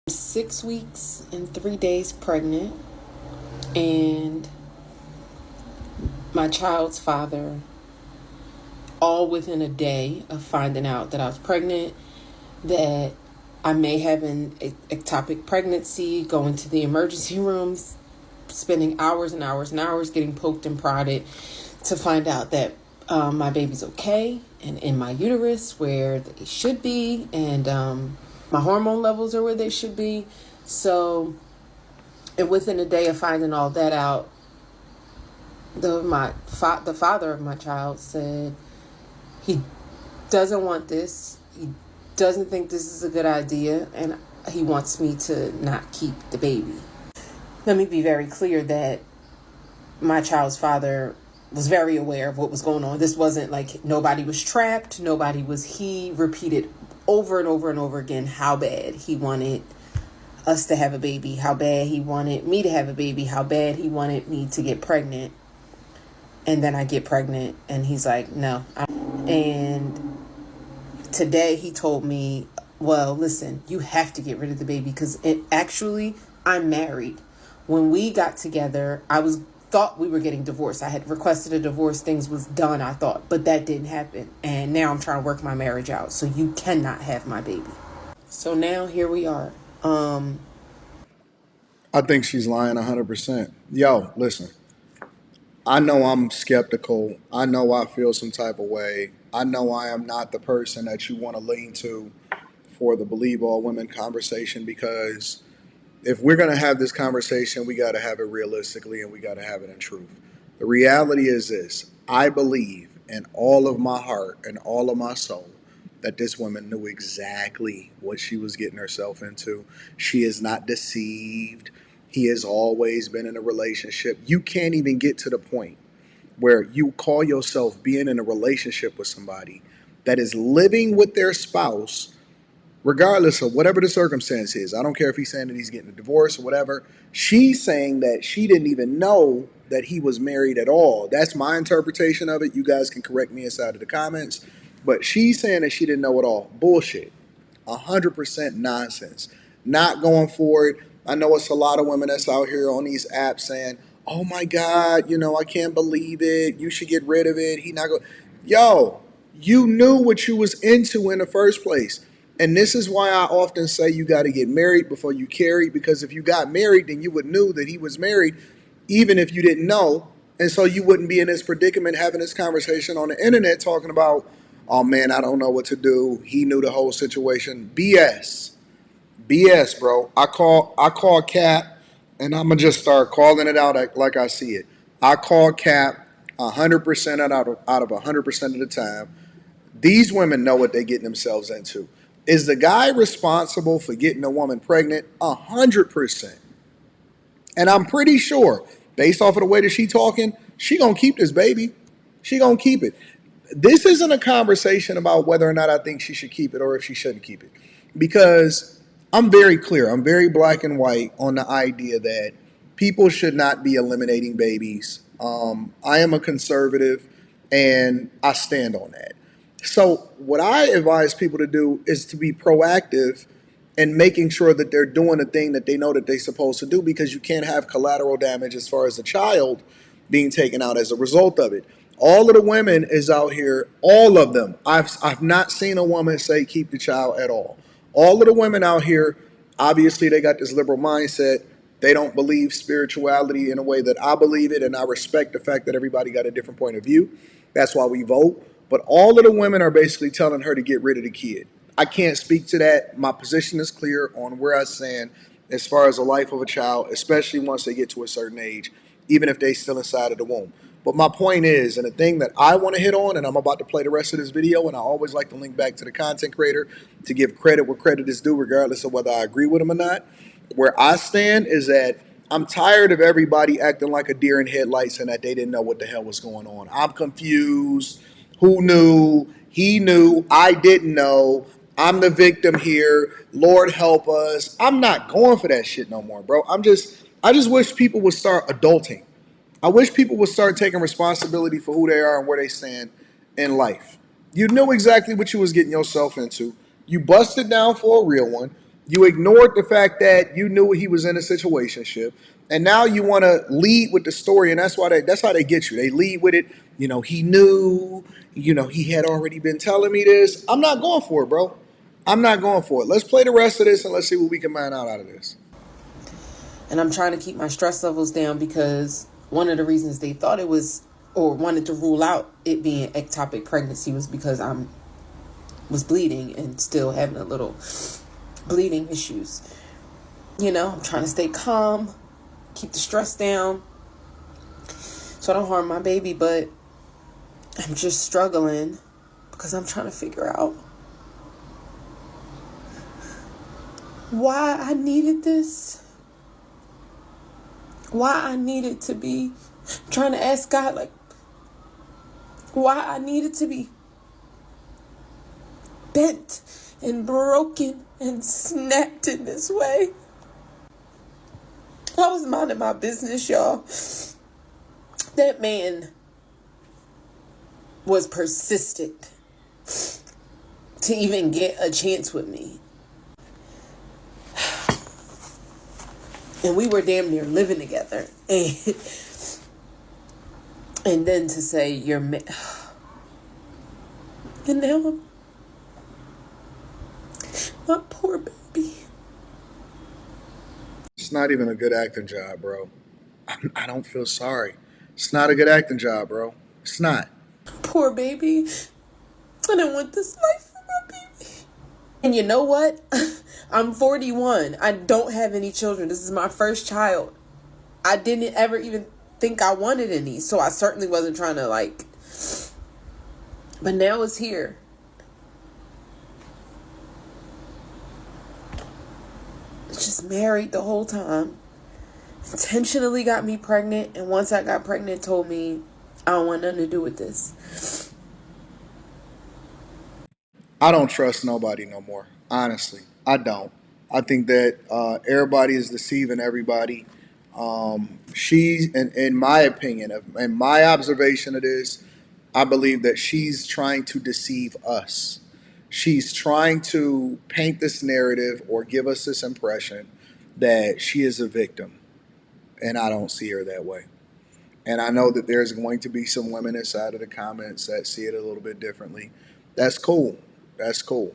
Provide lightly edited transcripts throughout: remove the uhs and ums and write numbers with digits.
6 weeks and 3 days pregnant, and my child's father, all within a day of finding out that I was pregnant, that I may have an ectopic pregnancy, going to the emergency rooms, spending hours and hours and hours getting poked and prodded to find out that my baby's okay and in my uterus where they should be, and my hormone levels are where they should be. So, and within a day of finding all that out, the father of my child said he doesn't want this. He doesn't think this is a good idea, and he wants me to not keep the baby. Let me be very clear that my child's father was very aware of what was going on. This wasn't like nobody was trapped. He repeated over and over and over again how bad he wanted us to have a baby, how bad he wanted me to have a baby, how bad he wanted me to get pregnant. And then I get pregnant and he's like, no. And today he told me, well, listen, you have to get rid of the baby because I'm married. When we got together, thought we were getting divorced. I had requested a divorce. Things was done, I thought, but that didn't happen. And now I'm trying to work my marriage out. So you cannot have my baby. So now here we are. I think she's lying 100%. Yo, listen, I know I'm skeptical. I know I feel some type of way. I know I am not the person that you want to lean to for the believe all women conversation, because if we're going to have this conversation, we got to have it realistically and we got to have it in truth. The reality is this: I believe in all of my heart and all of my soul that this woman knew exactly what she was getting herself into. She is not deceived. He has always been in a relationship. You can't even get to the point where you call yourself being in a relationship with somebody that is living with their spouse regardless of whatever the circumstance is. I don't care if he's saying that he's getting a divorce or whatever. She's saying that she didn't even know that he was married at all. That's my interpretation of it. You guys can correct me inside of the comments. But she's saying that she didn't know at all. Bullshit. 100% nonsense. Not going for it. I know it's a lot of women that's out here on these apps saying, oh my God, I can't believe it. You should get rid of it. He not go. Yo, you knew what you was into in the first place. And this is why I often say you got to get married before you carry, because if you got married, then you would knew that he was married, even if you didn't know. And so you wouldn't be in this predicament having this conversation on the internet talking about, oh man, I don't know what to do. He knew the whole situation. BS. BS, bro. I call Cap, and I'm gonna just start calling it out like I see it. I call Cap 100% out of 100% of the time. These women know what they're getting themselves into. Is the guy responsible for getting a woman pregnant? 100%. And I'm pretty sure, based off of the way that she talking, she gonna keep this baby. She gonna keep it. This isn't a conversation about whether or not I think she should keep it or if she shouldn't keep it, because I'm very clear. I'm very black and white on the idea that people should not be eliminating babies. I am a conservative, and I stand on that. So what I advise people to do is to be proactive and making sure that they're doing the thing that they know that they're supposed to do, because you can't have collateral damage as far as a child being taken out as a result of it. All of the women is out here, all of them. I've not seen a woman say keep the child at all. All of the women out here, obviously they got this liberal mindset. They don't believe spirituality in a way that I believe it, and I respect the fact that everybody got a different point of view. That's why we vote. But all of the women are basically telling her to get rid of the kid. I can't speak to that. My position is clear on where I stand as far as the life of a child, especially once they get to a certain age, even if they still inside of the womb. But my point is, and the thing that I want to hit on, and I'm about to play the rest of this video, and I always like to link back to the content creator to give credit where credit is due, regardless of whether I agree with him or not. Where I stand is that I'm tired of everybody acting like a deer in headlights and that they didn't know what the hell was going on. I'm confused. Who knew? He knew. I didn't know. I'm the victim here. Lord help us. I'm not going for that shit no more, bro. I just wish people would start adulting. I wish people would start taking responsibility for who they are and where they stand in life. You knew exactly what you was getting yourself into. You busted down for a real one. You ignored the fact that you knew he was in a situationship, and now you want to lead with the story, and that's how they get you. They lead with it. He knew. He had already been telling me this. I'm not going for it, bro. I'm not going for it. Let's play the rest of this and let's see what we can find out of this. And I'm trying to keep my stress levels down because one of the reasons they thought it was or wanted to rule out it being ectopic pregnancy was because I was bleeding and still having a little bleeding issues. I'm trying to stay calm, keep the stress down so I don't harm my baby, but I'm just struggling because I'm trying to figure out why I needed this. Why I needed to be trying to ask God, like, why I needed to be bent and broken and snapped in this way. I was minding my business, y'all. That man was persistent to even get a chance with me. And we were damn near living together. And then to say, you're and now my poor baby. It's not even a good acting job, bro. I don't feel sorry. It's not a good acting job, bro. It's not. Poor baby. I didn't want this life for my baby. And you know what? I'm 41. I don't have any children. This is my first child. I didn't ever even think I wanted any. So I certainly wasn't trying to but now it's here. Just married the whole time. Intentionally got me pregnant. And once I got pregnant, told me I don't want nothing to do with this. I don't trust nobody no more. Honestly, I don't. I think that everybody is deceiving everybody. She's, in my opinion, in my observation of this, I believe that she's trying to deceive us. She's trying to paint this narrative or give us this impression that she is a victim. And I don't see her that way. And I know that there's going to be some women inside of the comments that see it a little bit differently. That's cool. That's cool.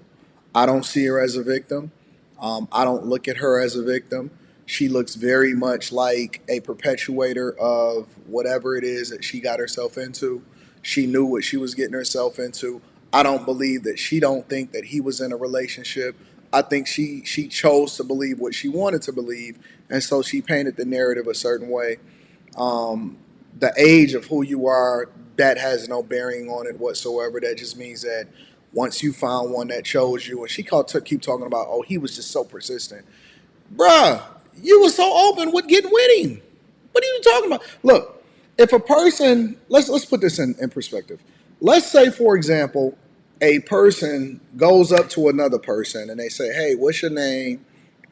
I don't see her as a victim. I don't look at her as a victim. She looks very much like a perpetuator of whatever it is that she got herself into. She knew what she was getting herself into. I don't believe that she don't think that he was in a relationship. I think she chose to believe what she wanted to believe, and so she painted the narrative a certain way. The age of who you are, that has no bearing on it whatsoever. That just means that once you found one that chose you, and she keep talking about, oh, he was just so persistent. Bruh, you were so open with getting with him. What are you talking about? Look, if a person, let's put this in perspective. Let's say, for example, a person goes up to another person and they say, hey, what's your name?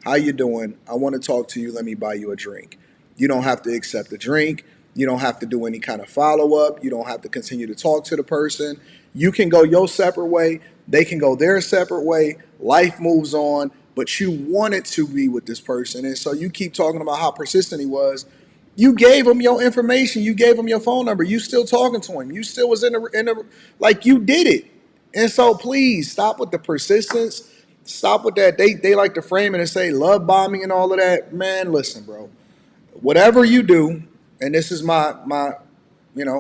How you doing? I want to talk to you. Let me buy you a drink. You don't have to accept the drink. You don't have to do any kind of follow up. You don't have to continue to talk to the person. You can go your separate way. They can go their separate way. Life moves on, but you wanted to be with this person. And so you keep talking about how persistent he was. You gave him your information. You gave him your phone number. You still talking to him. You still was in the like you did it. And so please stop with the persistence. Stop with that. They like to frame it and say love bombing and all of that. Man, listen, bro. Whatever you do, and this is my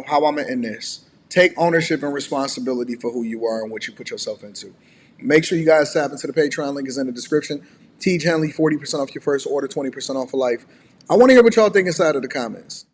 how I'm in this. Take ownership and responsibility for who you are and what you put yourself into. Make sure you guys tap into the Patreon link is in the description. Teach Henley 40% off your first order, 20% off for life. I want to hear what y'all think inside of the comments.